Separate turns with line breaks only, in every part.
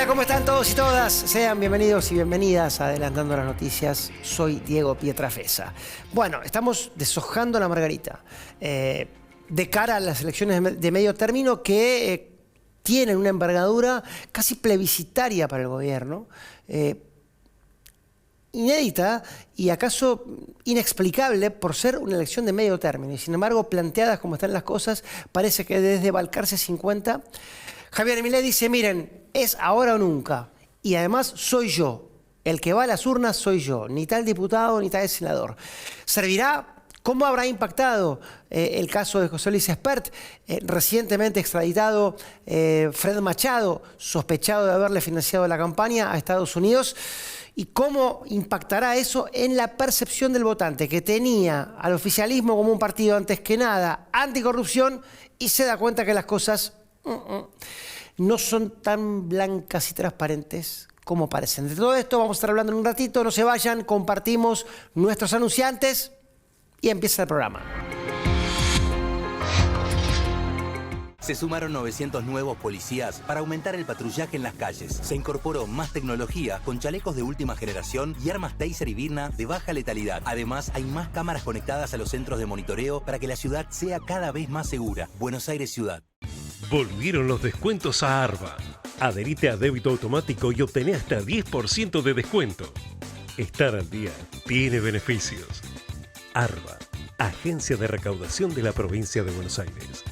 ¿Cómo están todos y todas? Sean bienvenidos y bienvenidas a Adelantando las Noticias. Soy Diego Pietrafesa. Bueno, estamos deshojando la margarita de cara a las elecciones de medio término que tienen una envergadura casi plebiscitaria para el gobierno, inédita y acaso inexplicable por ser una elección de medio término. Y sin embargo, planteadas como están las cosas, parece que desde Balcarce 50... Javier Milei dice, miren, es ahora o nunca. Y además soy yo. El que va a las urnas soy yo. Ni tal diputado, ni tal senador. ¿Servirá? ¿Cómo habrá impactado el caso de José Luis Espert? Recientemente extraditado Fred Machado, sospechado de haberle financiado la campaña a Estados Unidos. ¿Y cómo impactará eso en la percepción del votante que tenía al oficialismo como un partido antes que nada anticorrupción y se da cuenta que las cosas no son tan blancas y transparentes como parecen? De todo esto vamos a estar hablando en un ratito. No se vayan, compartimos nuestros anunciantes y empieza el programa.
Se sumaron 900 nuevos policías para aumentar el patrullaje en las calles. Se incorporó más tecnología con chalecos de última generación y armas Taser y Birna de baja letalidad. Además, hay más cámaras conectadas a los centros de monitoreo para que la ciudad sea cada vez más segura. Buenos Aires Ciudad.
Volvieron los descuentos a Arba. Adherite a débito automático y obtené hasta 10% de descuento. Estar al día tiene beneficios. Arba, Agencia de Recaudación de la Provincia de Buenos Aires.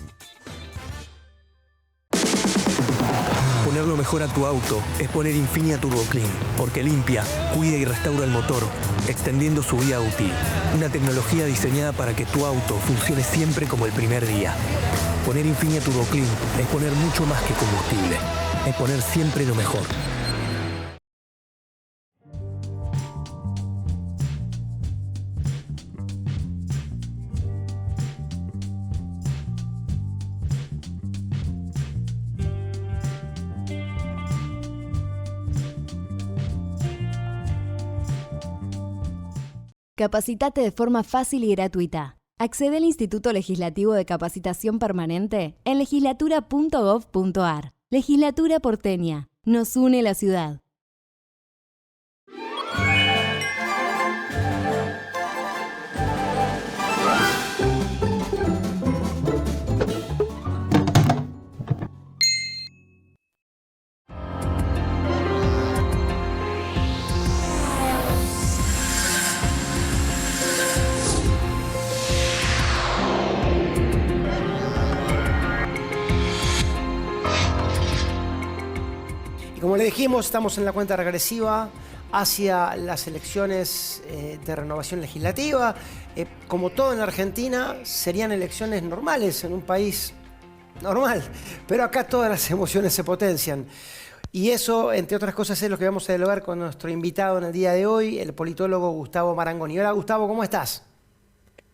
Poner lo mejor a tu auto es poner Infinia Turbo Clean, porque limpia, cuida y restaura el motor, extendiendo su vida útil. Una tecnología diseñada para que tu auto funcione siempre como el primer día. Poner Infinia Turbo Clean es poner mucho más que combustible, es poner siempre lo mejor.
Capacitate de forma fácil y gratuita. Accede al Instituto Legislativo de Capacitación Permanente en legislatura.gov.ar. Legislatura porteña. Nos une la ciudad.
Como le dijimos, estamos en la cuenta regresiva hacia las elecciones de renovación legislativa. Como todo en la Argentina, serían elecciones normales en un país normal, pero acá todas las emociones se potencian. Y eso, entre otras cosas, es lo que vamos a dialogar con nuestro invitado en el día de hoy, el politólogo Gustavo Marangoni. Hola, Gustavo, ¿cómo estás?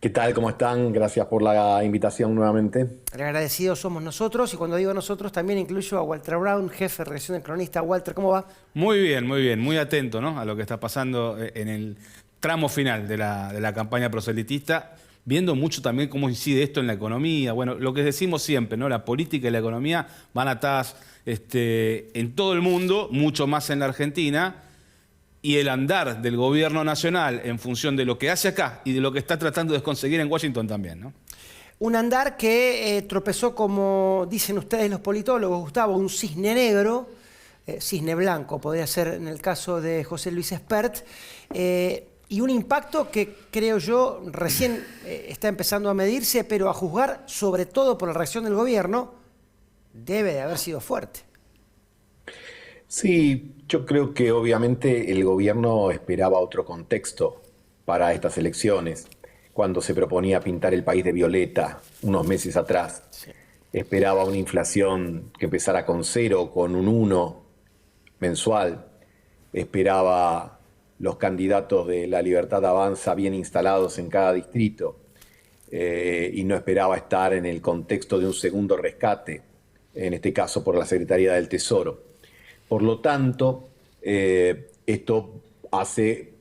¿Qué tal? ¿Cómo están? Gracias por la invitación nuevamente.
Agradecidos somos nosotros, y cuando digo nosotros también incluyo a Walter Brown, jefe de redacción del Cronista. Walter, ¿cómo va?
Muy bien, muy atento, ¿no?, a lo que está pasando en el tramo final de la campaña proselitista, viendo mucho también cómo incide esto en la economía. Bueno, lo que decimos siempre, ¿no?, la política y la economía van atadas en todo el mundo, mucho más en la Argentina. Y el andar del gobierno nacional en función de lo que hace acá y de lo que está tratando de conseguir en Washington también, ¿no?
Un andar que tropezó, como dicen ustedes los politólogos, Gustavo, un cisne negro, cisne blanco podría ser en el caso de José Luis Espert, y un impacto que creo yo recién está empezando a medirse, pero a juzgar sobre todo por la reacción del gobierno, debe de haber sido fuerte.
Sí, yo creo que obviamente el gobierno esperaba otro contexto para estas elecciones, cuando se proponía pintar el país de violeta unos meses atrás. Sí. Esperaba una inflación que empezara con 0, con un 1 mensual. Esperaba los candidatos de La Libertad Avanza bien instalados en cada distrito. Y no esperaba estar en el contexto de un segundo rescate, en este caso por la Secretaría del Tesoro. Por lo tanto, esto hace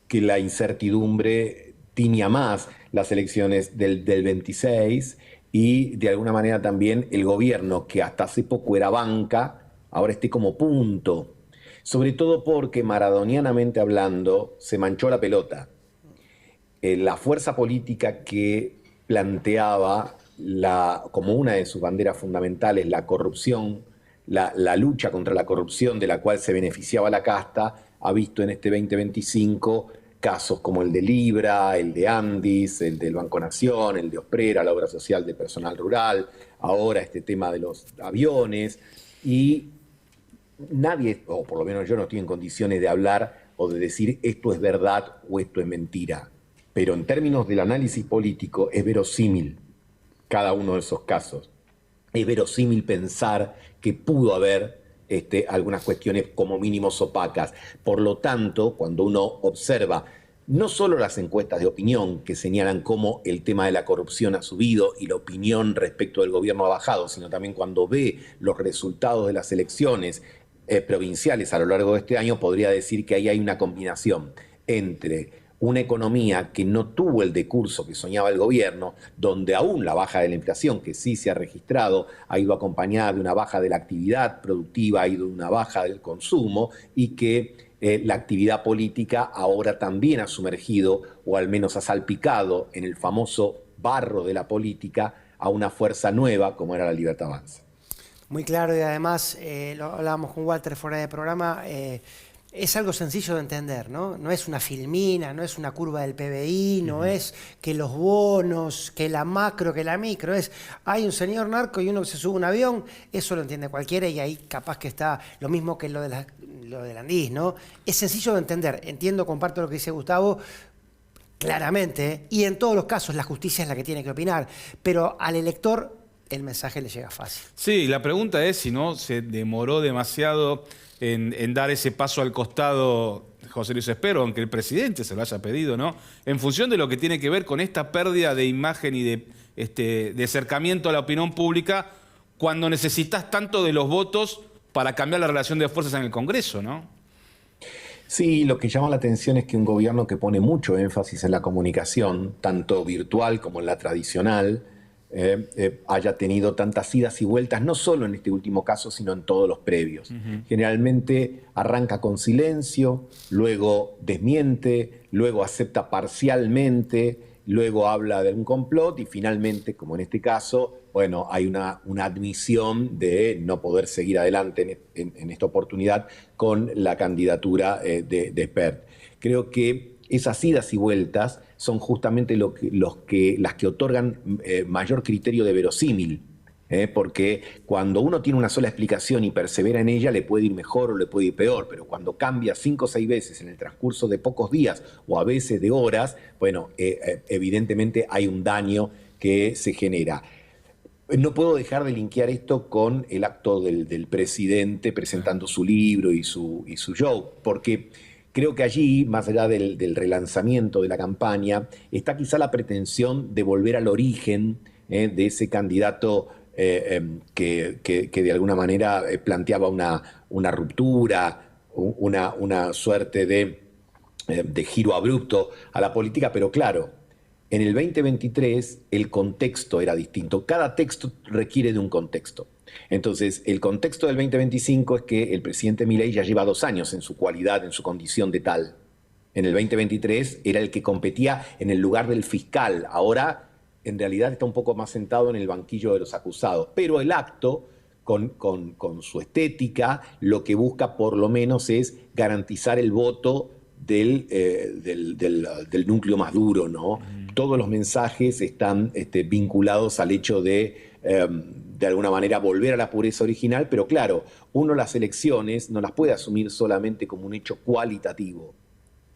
que la incertidumbre tiña más las elecciones del 26 y de alguna manera también el gobierno, que hasta hace poco era banca, ahora esté como punto, sobre todo porque maradonianamente hablando se manchó la pelota. La fuerza política que planteaba como una de sus banderas fundamentales la corrupción, la lucha contra la corrupción de la cual se beneficiaba la casta, ha visto en este 2025 casos como el de Libra, el de Andis, el del Banco Nación, el de Osprera, la obra social de personal rural, ahora este tema de los aviones, y nadie, o por lo menos yo no estoy en condiciones de hablar o de decir esto es verdad o esto es mentira, pero en términos del análisis político es verosímil cada uno de esos casos. Es verosímil pensar que pudo haber algunas cuestiones como mínimo opacas. Por lo tanto, cuando uno observa no solo las encuestas de opinión que señalan cómo el tema de la corrupción ha subido y la opinión respecto del gobierno ha bajado, sino también cuando ve los resultados de las elecciones provinciales a lo largo de este año, podría decir que ahí hay una combinación entre una economía que no tuvo el decurso que soñaba el gobierno, donde aún la baja de la inflación, que sí se ha registrado, ha ido acompañada de una baja de la actividad productiva, ha ido de una baja del consumo, y que la actividad política ahora también ha sumergido, o al menos ha salpicado en el famoso barro de la política, a una fuerza nueva como era la Libertad Avanza.
Muy claro, y además, lo hablábamos con Walter fuera de programa, es algo sencillo de entender, ¿no? No es una filmina, no es una curva del PBI, no es que los bonos, que la macro, que la micro, es hay un señor narco y uno que se sube a un avión, eso lo entiende cualquiera, y ahí capaz que está lo mismo que lo del Andis, ¿no? Es sencillo de entender, entiendo, comparto lo que dice Gustavo, claramente, y en todos los casos la justicia es la que tiene que opinar, pero al elector el mensaje le llega fácil.
Sí, la pregunta es si no se demoró demasiado en dar ese paso al costado José Luis Espero, aunque el presidente se lo haya pedido, ¿no? En función de lo que tiene que ver con esta pérdida de imagen y de acercamiento a la opinión pública, cuando necesitas tanto de los votos para cambiar la relación de fuerzas en el Congreso, ¿no?
Sí, lo que llama la atención es que un gobierno que pone mucho énfasis en la comunicación, tanto virtual como en la tradicional, haya tenido tantas idas y vueltas, no solo en este último caso, sino en todos los previos. Generalmente arranca con silencio, luego desmiente, luego acepta parcialmente, luego habla de un complot y finalmente, como en este caso, bueno, hay una admisión de no poder seguir adelante en esta oportunidad con la candidatura de Espert. Creo que esas idas y vueltas son justamente las que otorgan mayor criterio de verosímil, porque cuando uno tiene una sola explicación y persevera en ella, le puede ir mejor o le puede ir peor, pero cuando cambia 5 o 6 veces en el transcurso de pocos días o a veces de horas, bueno, evidentemente hay un daño que se genera. No puedo dejar de linkear esto con el acto del presidente presentando su libro y su show, porque creo que allí, más allá del relanzamiento de la campaña, está quizá la pretensión de volver al origen de ese candidato que de alguna manera planteaba una ruptura, una suerte de giro abrupto a la política, pero claro, en el 2023 el contexto era distinto. Cada texto requiere de un contexto. Entonces, el contexto del 2025 es que el presidente Milei ya lleva 2 años en su cualidad, en su condición de tal. En el 2023 era el que competía en el lugar del fiscal. Ahora, en realidad, está un poco más sentado en el banquillo de los acusados. Pero el acto, con su estética, lo que busca por lo menos es garantizar el voto del núcleo más duro, ¿no? Todos los mensajes están vinculados al hecho de alguna manera volver a la pureza original, pero claro, uno las elecciones no las puede asumir solamente como un hecho cualitativo,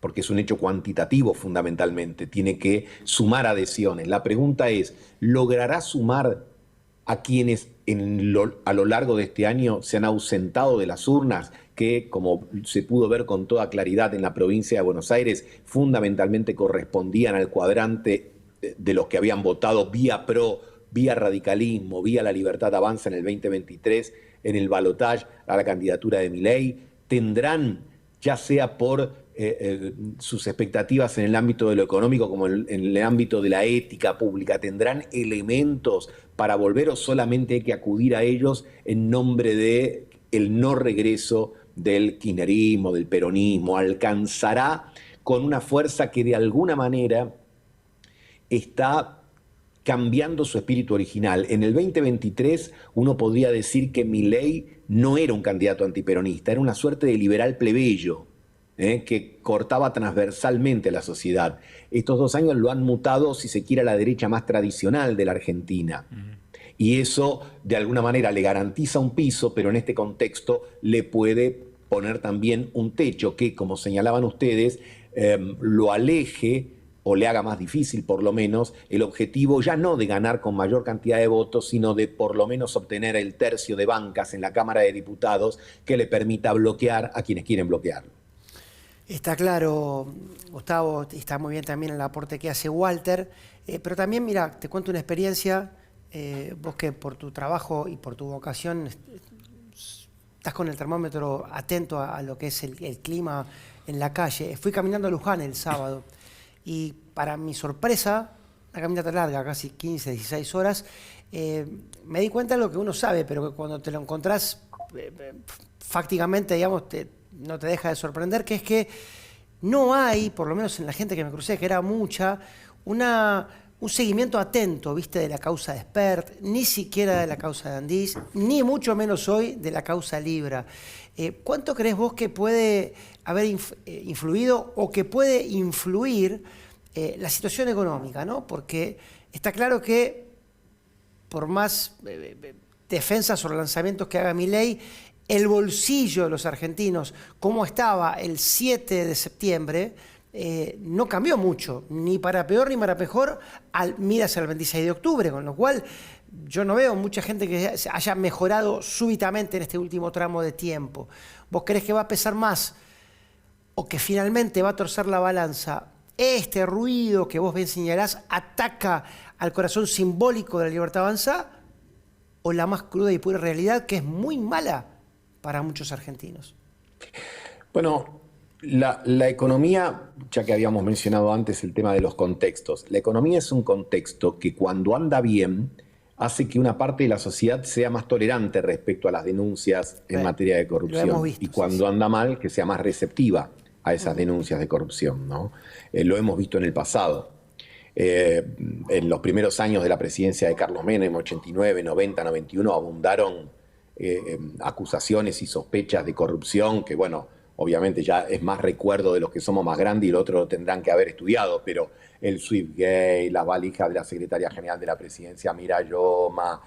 porque es un hecho cuantitativo fundamentalmente, tiene que sumar adhesiones. La pregunta es, ¿logrará sumar a quienes a lo largo de este año se han ausentado de las urnas, que, como se pudo ver con toda claridad en la provincia de Buenos Aires, fundamentalmente correspondían al cuadrante de los que habían votado vía PRO, vía radicalismo, vía La Libertad Avanza en el 2023, en el balotaje a la candidatura de Milei? ¿Tendrán, ya sea por sus expectativas en el ámbito de lo económico como en el ámbito de la ética pública, tendrán elementos para volver, o solamente hay que acudir a ellos en nombre de el no regreso del kirchnerismo, del peronismo, alcanzará con una fuerza que de alguna manera está cambiando su espíritu original. En el 2023 uno podría decir que Milei no era un candidato antiperonista, era una suerte de liberal plebeyo, que cortaba transversalmente a la sociedad. Estos 2 años lo han mutado, si se quiere, a la derecha más tradicional de la Argentina. Y eso, de alguna manera, le garantiza un piso, pero en este contexto le puede poner también un techo que, como señalaban ustedes, lo aleje o le haga más difícil, por lo menos, el objetivo ya no de ganar con mayor cantidad de votos, sino de por lo menos obtener el tercio de bancas en la Cámara de Diputados que le permita bloquear a quienes quieren bloquearlo.
Está claro, Gustavo, está muy bien también el aporte que hace Walter, pero también, mira, te cuento una experiencia, vos que por tu trabajo y por tu vocación estás con el termómetro atento a lo que es el clima en la calle. Fui caminando a Luján el sábado y para mi sorpresa, una caminata larga, casi 15, 16 horas, me di cuenta de lo que uno sabe, pero que cuando te lo encontrás fácticamente, digamos, no te deja de sorprender, que es que no hay, por lo menos en la gente que me crucé, que era mucha, un seguimiento atento, ¿viste?, de la causa de Spert, ni siquiera de la causa de Andís, ni mucho menos hoy de la causa Libra. ¿Cuánto crees vos que puede haber influido o que puede influir la situación económica, ¿no? Porque está claro que por más defensas o lanzamientos que haga Milei, el bolsillo de los argentinos, como estaba el 7 de septiembre, no cambió mucho, ni para peor ni para mejor, miras al 26 de octubre, con lo cual yo no veo mucha gente que haya mejorado súbitamente en este último tramo de tiempo. ¿Vos creés que va a pesar más o que finalmente va a torcer la balanza? Este ruido que vos bien señalás ataca al corazón simbólico de la Libertad Avanza, o la más cruda y pura realidad, que es muy mala para muchos argentinos.
Bueno, la economía, ya que habíamos mencionado antes el tema de los contextos, la economía es un contexto que cuando anda bien hace que una parte de la sociedad sea más tolerante respecto a las denuncias en materia de corrupción, visto, y cuando anda mal, que sea más receptiva a esas denuncias de corrupción, ¿no? Lo hemos visto en el pasado. En los primeros años de la presidencia de Carlos Menem, 89, 90, 91, abundaron acusaciones y sospechas de corrupción que, bueno, obviamente ya es más recuerdo de los que somos más grandes y los otros lo tendrán que haber estudiado, pero el Swiftgate, la valija de la secretaria general de la presidencia, Mirayoma,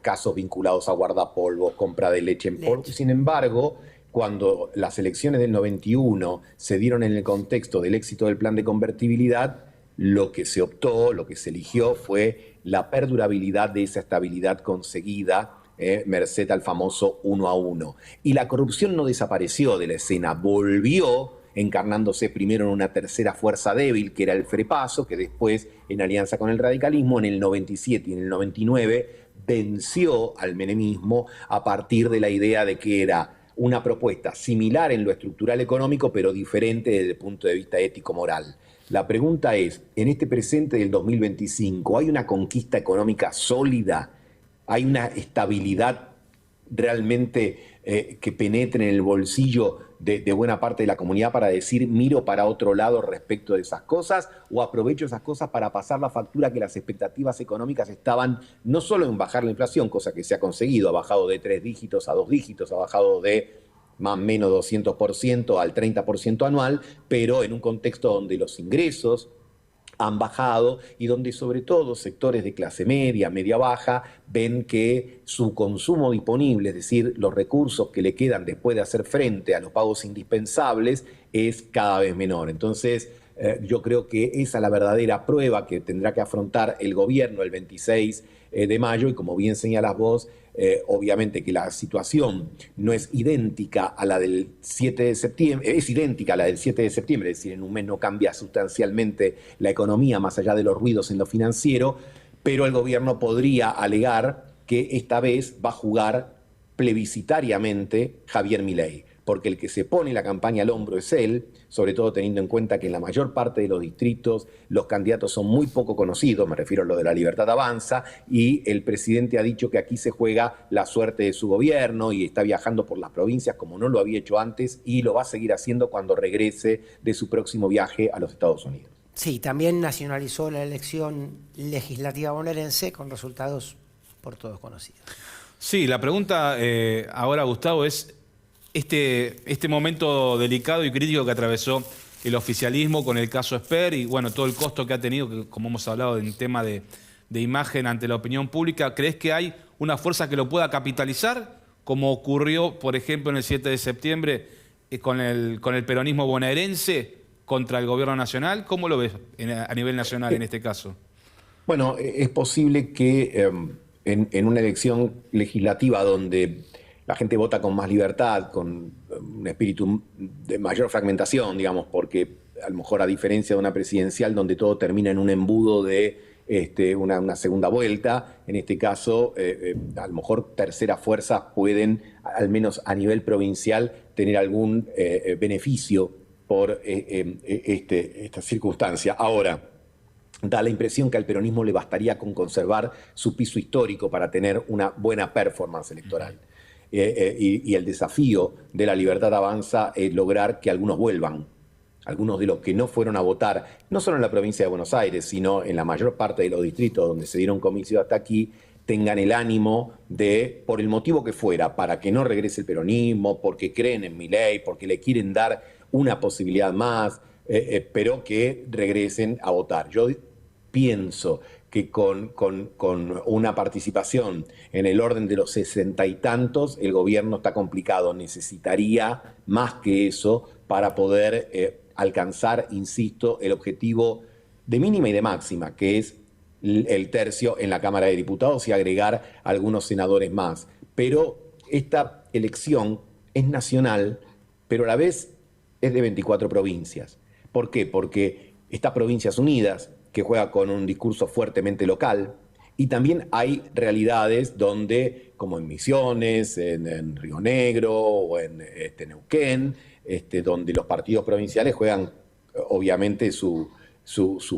casos vinculados a guardapolvos, compra de leche en polvo. Sin embargo, cuando las elecciones del 91 se dieron en el contexto del éxito del plan de convertibilidad, lo que se optó, lo que se eligió fue la perdurabilidad de esa estabilidad conseguida, merced al famoso 1 a 1. Y la corrupción no desapareció de la escena, volvió encarnándose primero en una tercera fuerza débil, que era el Frepaso, que después, en alianza con el radicalismo, en el 97 y en el 99, venció al menemismo a partir de la idea de que era una propuesta similar en lo estructural económico, pero diferente desde el punto de vista ético-moral. La pregunta es, en este presente del 2025, ¿hay una conquista económica sólida? ¿Hay una estabilidad realmente que penetre en el bolsillo de buena parte de la comunidad para decir miro para otro lado respecto de esas cosas, o aprovecho esas cosas para pasar la factura que las expectativas económicas estaban no solo en bajar la inflación, cosa que se ha conseguido, ha bajado de 3 dígitos a 2 dígitos, ha bajado de más o menos 200% al 30% anual, pero en un contexto donde los ingresos han bajado y donde sobre todo sectores de clase media, media-baja, ven que su consumo disponible, es decir, los recursos que le quedan después de hacer frente a los pagos indispensables, es cada vez menor. Entonces, yo creo que esa es la verdadera prueba que tendrá que afrontar el gobierno el 26 de mayo, y como bien señalas vos, obviamente que la situación no es idéntica a la del 7 de septiembre, es idéntica a la del 7 de septiembre, es decir, en un mes no cambia sustancialmente la economía más allá de los ruidos en lo financiero, pero el gobierno podría alegar que esta vez va a jugar plebiscitariamente Javier Milei. porque el que se pone la campaña al hombro es él, sobre todo teniendo en cuenta que en la mayor parte de los distritos los candidatos son muy poco conocidos, me refiero a lo de La Libertad Avanza, y el presidente ha dicho que aquí se juega la suerte de su gobierno y está viajando por las provincias como no lo había hecho antes y lo va a seguir haciendo cuando regrese de su próximo viaje a los Estados Unidos.
Sí, también nacionalizó la elección legislativa bonaerense con resultados por todos conocidos.
Sí, la pregunta ahora, Gustavo, es este momento delicado y crítico que atravesó el oficialismo con el caso Esper y bueno, todo el costo que ha tenido, que, como hemos hablado en tema de imagen ante la opinión pública. ¿Crees que hay una fuerza que lo pueda capitalizar, como ocurrió, por ejemplo, en el 7 de septiembre con el peronismo bonaerense contra el gobierno nacional? ¿Cómo lo ves a nivel nacional en este caso?
Bueno, es posible que en una elección legislativa donde la gente vota con más libertad, con un espíritu de mayor fragmentación, digamos, porque a lo mejor a diferencia de una presidencial donde todo termina en un embudo de una segunda vuelta, en este caso a lo mejor terceras fuerzas pueden, al menos a nivel provincial, tener algún beneficio por esta circunstancia. Ahora, da la impresión que al peronismo le bastaría con conservar su piso histórico para tener una buena performance electoral. Y el desafío de La Libertad Avanza es lograr que algunos vuelvan. Algunos de los que no fueron a votar, no solo en la provincia de Buenos Aires, sino en la mayor parte de los distritos donde se dieron comicios hasta aquí, tengan el ánimo de, por el motivo que fuera, para que no regrese el peronismo, porque creen en Milei, porque le quieren dar una posibilidad más, pero que regresen a votar. Yo pienso que con una participación en el orden de los 60 y tantos, el gobierno está complicado, necesitaría más que eso para poder alcanzar, insisto, el objetivo de mínima y de máxima, que es el tercio en la Cámara de Diputados y agregar algunos senadores más. Pero esta elección es nacional, pero a la vez es de 24 provincias. ¿Por qué? Porque está Provincias Unidas, que juega con un discurso fuertemente local, y también hay realidades donde, como en Misiones, en Río Negro o en Neuquén, donde los partidos provinciales juegan obviamente su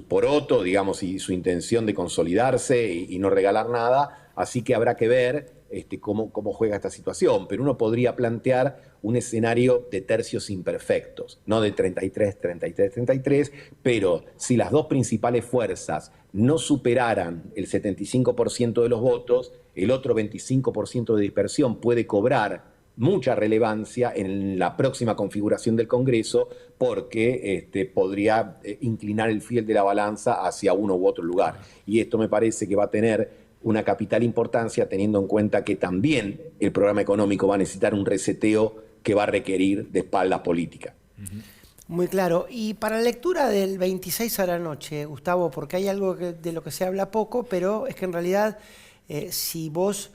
poroto, digamos, y su intención de consolidarse y no regalar nada, así que habrá que ver cómo juega esta situación, pero uno podría plantear un escenario de tercios imperfectos, no de 33, 33, 33, pero si las dos principales fuerzas no superaran el 75% de los votos, el otro 25% de dispersión puede cobrar mucha relevancia en la próxima configuración del Congreso porque podría inclinar el fiel de la balanza hacia uno u otro lugar. Y esto me parece que va a tener una capital importancia teniendo en cuenta que también el programa económico va a necesitar un reseteo que va a requerir de espalda política.
Muy claro. Y para la lectura del 26 a la noche, Gustavo, porque hay algo de lo que se habla poco, pero es que en realidad si vos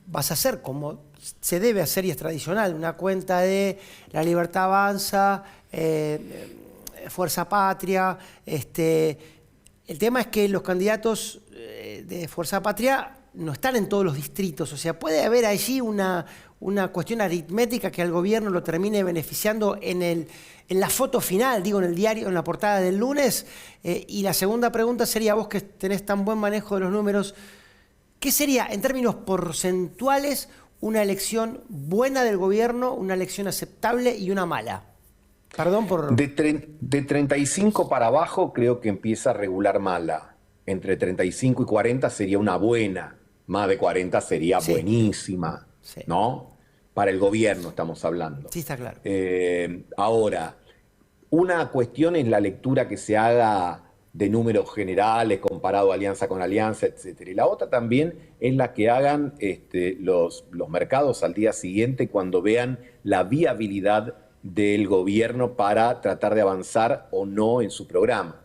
vas a hacer como se debe hacer y es tradicional, una cuenta de La Libertad Avanza, Fuerza Patria, el tema es que los candidatos de Fuerza Patria no están en todos los distritos, o sea, puede haber allí una cuestión aritmética que al gobierno lo termine beneficiando en la foto final, digo, en el diario, en la portada del lunes. Y la segunda pregunta sería, vos que tenés tan buen manejo de los números, ¿qué sería, en términos porcentuales, una elección buena del gobierno, una elección aceptable y una mala? Perdón por...
De 35 para abajo creo que empieza a regular mala. Entre 35 y 40 sería una buena. Más de 40 sería buenísima, sí. ¿No? Para el gobierno estamos hablando.
Sí, está claro.
Ahora, una cuestión es la lectura que se haga de números generales comparado alianza con alianza, etcétera. Y la otra también es la que hagan los mercados al día siguiente cuando vean la viabilidad del gobierno para tratar de avanzar o no en su programa.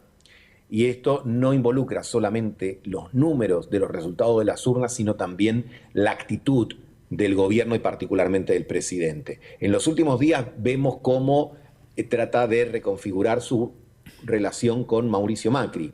Y esto no involucra solamente los números de los resultados de las urnas, sino también la actitud del gobierno y particularmente del presidente. En los últimos días vemos cómo trata de reconfigurar su relación con Mauricio Macri.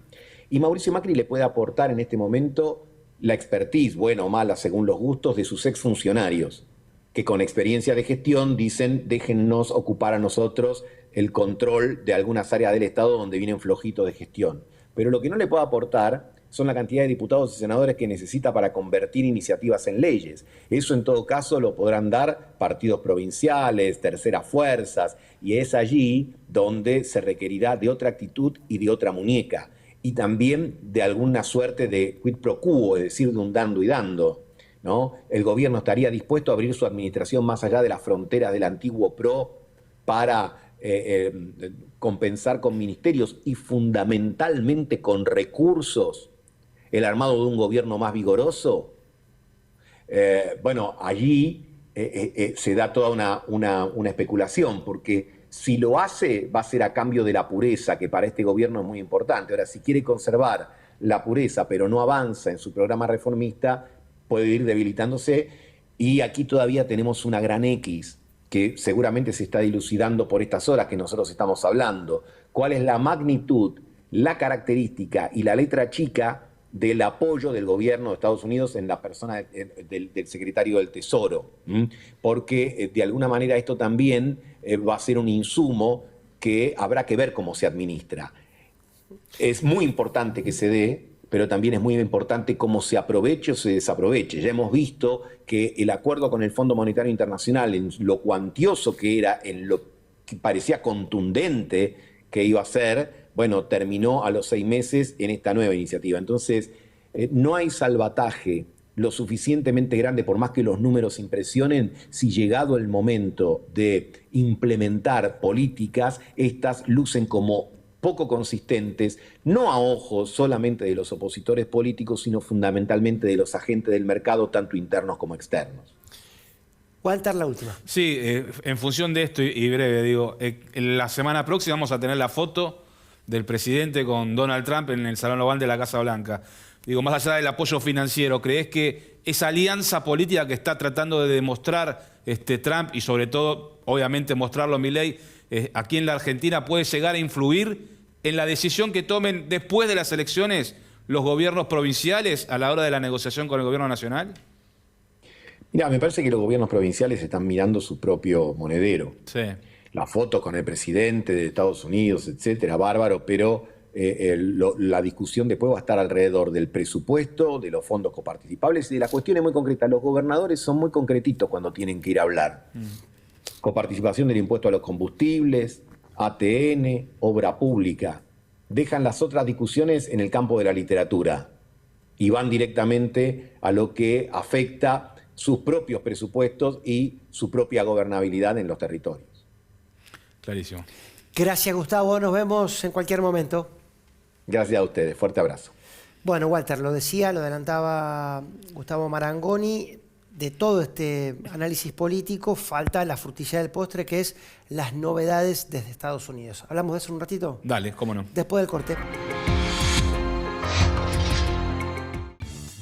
Y Mauricio Macri le puede aportar en este momento la expertise, buena o mala según los gustos, de sus exfuncionarios. que con experiencia de gestión dicen, déjennos ocupar a nosotros el control de algunas áreas del Estado donde vienen flojitos de gestión. Pero lo que no le puedo aportar son la cantidad de diputados y senadores que necesita para convertir iniciativas en leyes. Eso en todo caso lo podrán dar partidos provinciales, terceras fuerzas, y es allí donde se requerirá de otra actitud y de otra muñeca, y también de alguna suerte de quid pro quo, es decir, de un dando y dando, ¿no? El gobierno estaría dispuesto a abrir su administración más allá de las fronteras del antiguo PRO para compensar con ministerios y fundamentalmente con recursos el armado de un gobierno más vigoroso. Bueno, allí se da toda una especulación, porque si lo hace va a ser a cambio de la pureza, que para este gobierno es muy importante. Ahora, si quiere conservar la pureza pero no avanza en su programa reformista, puede ir debilitándose, y aquí todavía tenemos una gran X que seguramente se está dilucidando por estas horas que nosotros estamos hablando. ¿Cuál es la magnitud, la característica y la letra chica del apoyo del gobierno de Estados Unidos en la persona del secretario del Tesoro? Porque de alguna manera esto también va a ser un insumo que habrá que ver cómo se administra. Es muy importante que se dé, pero también es muy importante cómo se aproveche o se desaproveche. Ya hemos visto que el acuerdo con el Fondo Monetario Internacional, en lo cuantioso que era, en lo que parecía contundente que iba a ser, bueno, terminó a los 6 meses en esta nueva iniciativa. Entonces, no hay salvataje lo suficientemente grande, por más que los números impresionen, si llegado el momento de implementar políticas, estas lucen como poco consistentes, no a ojos solamente de los opositores políticos, sino fundamentalmente de los agentes del mercado, tanto internos como externos.
Walter, la última.
Sí, en función de esto, y breve, digo, la semana próxima vamos a tener la foto del presidente con Donald Trump en el Salón Oval de la Casa Blanca. Digo, más allá del apoyo financiero, ¿crees que esa alianza política que está tratando de demostrar Trump, y sobre todo, obviamente, mostrarlo Milei, aquí en la Argentina, puede llegar a influir en la decisión que tomen después de las elecciones los gobiernos provinciales a la hora de la negociación con el gobierno nacional?
Mira, me parece que los gobiernos provinciales están mirando su propio monedero.
Sí.
La foto con el presidente de Estados Unidos, etcétera, bárbaro, pero la discusión después va a estar alrededor del presupuesto, de los fondos coparticipables y de las cuestiones muy concretas. Los gobernadores son muy concretitos cuando tienen que ir a hablar. Coparticipación del impuesto a los combustibles, ATN, obra pública. Dejan las otras discusiones en el campo de la literatura y van directamente a lo que afecta sus propios presupuestos y su propia gobernabilidad en los territorios.
Clarísimo.
Gracias, Gustavo. Nos vemos en cualquier momento.
Gracias a ustedes. Fuerte abrazo.
Bueno, Walter, lo decía, lo adelantaba Gustavo Marangoni. De todo este análisis político falta la frutilla del postre, que es las novedades desde Estados Unidos. ¿Hablamos de eso un ratito?
Dale, cómo no.
Después del corte.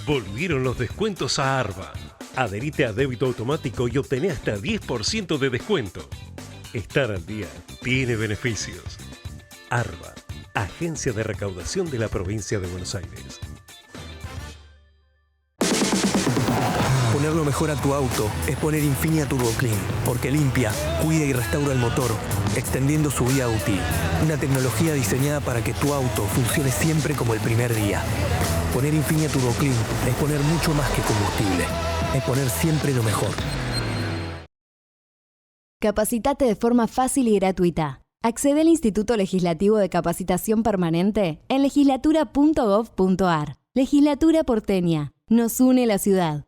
Volvieron los descuentos a Arba. Adherite a débito automático y obtené hasta 10% de descuento. Estar al día tiene beneficios. Arba, Agencia de Recaudación de la Provincia de Buenos Aires.
Poner lo mejor a tu auto es poner Infinia Turbo Clean, porque limpia, cuida y restaura el motor, extendiendo su vida útil. Una tecnología diseñada para que tu auto funcione siempre como el primer día. Poner Infinia Turbo Clean es poner mucho más que combustible, es poner siempre lo mejor.
Capacitate de forma fácil y gratuita. Accede al Instituto Legislativo de Capacitación Permanente en legislatura.gov.ar. Legislatura porteña. Nos une la ciudad.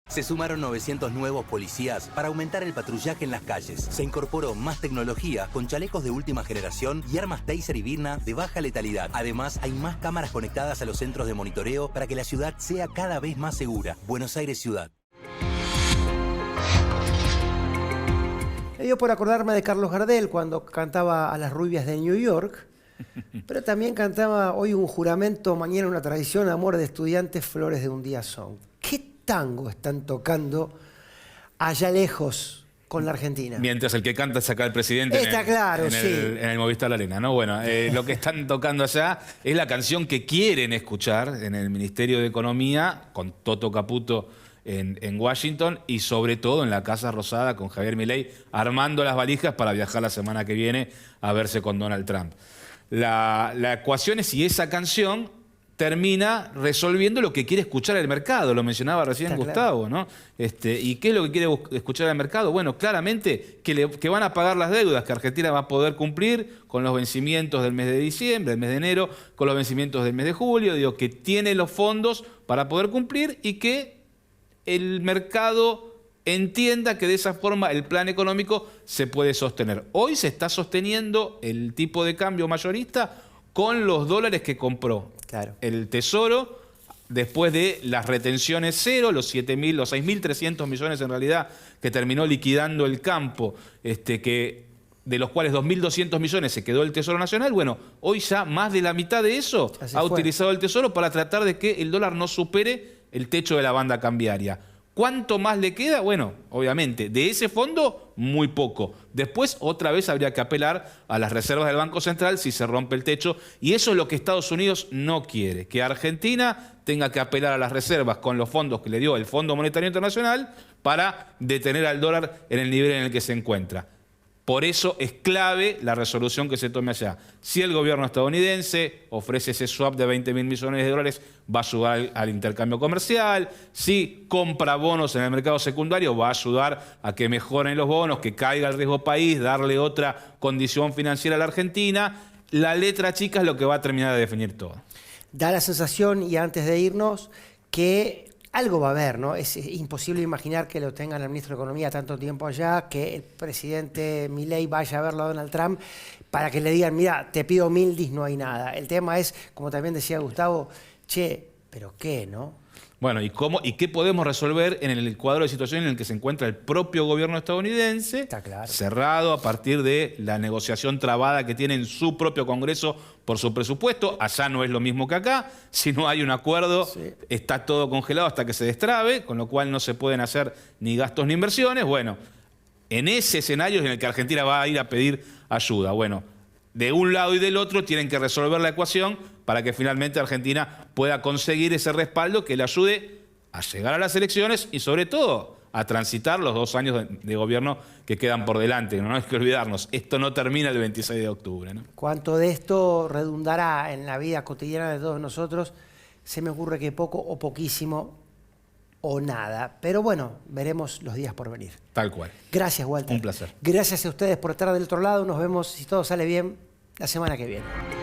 Se sumaron 900 nuevos policías para aumentar el patrullaje en las calles. Se incorporó más tecnología con chalecos de última generación y armas Taser y Birna de baja letalidad. Además, hay más cámaras conectadas a los centros de monitoreo para que la ciudad sea cada vez más segura. Buenos Aires Ciudad.
Me dio por acordarme de Carlos Gardel cuando cantaba a las rubias de New York, pero también cantaba hoy un juramento, mañana una tradición, amor de estudiantes, flores de un día son. ¿Qué tango están tocando allá lejos con la Argentina.
Mientras el que canta es acá el presidente
Está claro, sí.
en el Movistar Arena, ¿no? Bueno, lo que están tocando allá es la canción que quieren escuchar en el Ministerio de Economía, con Toto Caputo en Washington, y sobre todo en la Casa Rosada con Javier Milei, armando las valijas para viajar la semana que viene a verse con Donald Trump. La ecuación es si esa canción termina resolviendo lo que quiere escuchar el mercado, lo mencionaba recién
Está
Gustavo,
claro.
¿no? ¿Y qué es lo que quiere escuchar el mercado? Bueno, claramente que van a pagar las deudas, que Argentina va a poder cumplir con los vencimientos del mes de diciembre, del mes de enero, con los vencimientos del mes de julio, digo, que tiene los fondos para poder cumplir y que el mercado entienda que de esa forma el plan económico se puede sostener. Hoy se está sosteniendo el tipo de cambio mayorista con los dólares que compró.
Claro.
El Tesoro, después de las retenciones cero, los 6.300 millones en realidad que terminó liquidando el campo, de los cuales 2.200 millones se quedó el Tesoro Nacional, bueno, hoy ya más de la mitad de eso ha utilizado el Tesoro para tratar de que el dólar no supere el techo de la banda cambiaria. ¿Cuánto más le queda? Bueno, obviamente, de ese fondo, muy poco. Después, otra vez habría que apelar a las reservas del Banco Central si se rompe el techo. Y eso es lo que Estados Unidos no quiere, que Argentina tenga que apelar a las reservas con los fondos que le dio el Fondo Monetario Internacional para detener al dólar en el nivel en el que se encuentra. Por eso es clave la resolución que se tome allá. Si el gobierno estadounidense ofrece ese swap de 20.000 millones de dólares, va a ayudar al intercambio comercial. Si compra bonos en el mercado secundario, va a ayudar a que mejoren los bonos, que caiga el riesgo país, darle otra condición financiera a la Argentina. La letra chica es lo que va a terminar de definir todo.
Da la sensación, y antes de irnos, que algo va a haber, ¿no? Es imposible imaginar que lo tengan al ministro de Economía tanto tiempo allá, que el presidente Milei vaya a verlo a Donald Trump para que le digan, mira, te pido mildis, no hay nada. El tema es, como también decía Gustavo, che, ¿pero qué, no?
Bueno, ¿y qué podemos resolver en el cuadro de situación en el que se encuentra el propio gobierno estadounidense?
Está claro.
Cerrado a partir de la negociación trabada que tiene en su propio Congreso por su presupuesto. Allá no es lo mismo que acá. Si no hay un acuerdo, está todo congelado hasta que se destrabe, con lo cual no se pueden hacer ni gastos ni inversiones. Bueno, en ese escenario es en el que Argentina va a ir a pedir ayuda. Bueno, de un lado y del otro tienen que resolver la ecuación para que finalmente Argentina pueda conseguir ese respaldo que le ayude a llegar a las elecciones y sobre todo a transitar los 2 años de gobierno que quedan por delante. No hay que olvidarnos, esto no termina el 26 de octubre, ¿no?
¿Cuánto de esto redundará en la vida cotidiana de todos nosotros? Se me ocurre que poco o poquísimo o nada. Pero bueno, veremos los días por venir.
Tal cual.
Gracias, Walter.
Un placer.
Gracias a ustedes por estar del otro lado. Nos vemos, si todo sale bien, la semana que viene.